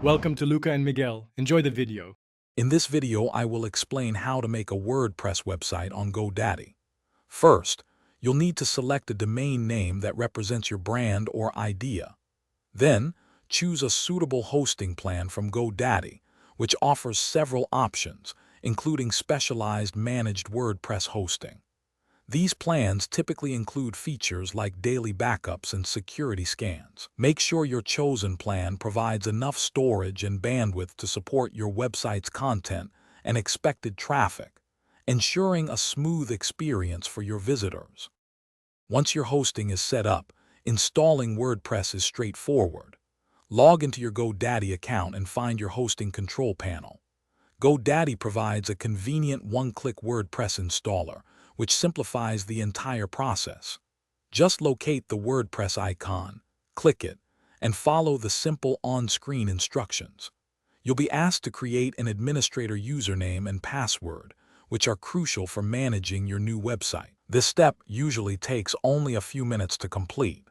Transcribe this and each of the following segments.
Welcome to Luca and Miguel. Enjoy the video. In this video, I will explain how to make a WordPress website on GoDaddy. First, you'll need to select a domain name that represents your brand or idea. Then, choose a suitable hosting plan from GoDaddy, which offers several options, including specialized managed WordPress hosting. These plans typically include features like daily backups and security scans. Make sure your chosen plan provides enough storage and bandwidth to support your website's content and expected traffic, ensuring a smooth experience for your visitors. Once your hosting is set up, installing WordPress is straightforward. Log into your GoDaddy account and find your hosting control panel. GoDaddy provides a convenient one-click WordPress installer, which simplifies the entire process. Just locate the WordPress icon, click it, and follow the simple on-screen instructions. You'll be asked to create an administrator username and password, which are crucial for managing your new website. This step usually takes only a few minutes to complete.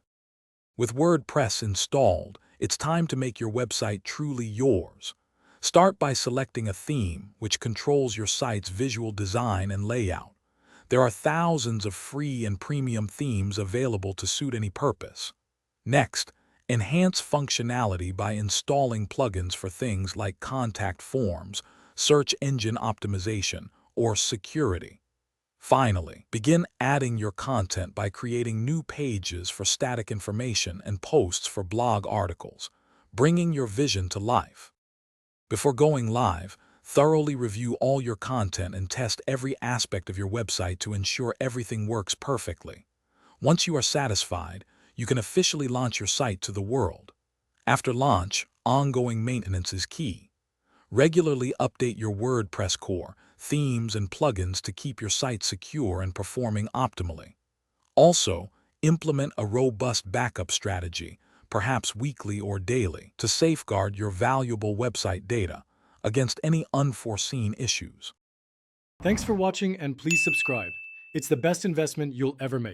With WordPress installed, it's time to make your website truly yours. Start by selecting a theme, which controls your site's visual design and layout. There are thousands of free and premium themes available to suit any purpose. Next, enhance functionality by installing plugins for things like contact forms, search engine optimization, or security. Finally, begin adding your content by creating new pages for static information and posts for blog articles, bringing your vision to life. Before going live, thoroughly review all your content and test every aspect of your website to ensure everything works perfectly. Once you are satisfied, you can officially launch your site to the world. After launch, ongoing maintenance is key. Regularly update your WordPress core, themes, and plugins to keep your site secure and performing optimally. Also, implement a robust backup strategy, perhaps weekly or daily, to safeguard your valuable website data against any unforeseen issues. Thanks for watching and please subscribe. It's the best investment you'll ever make.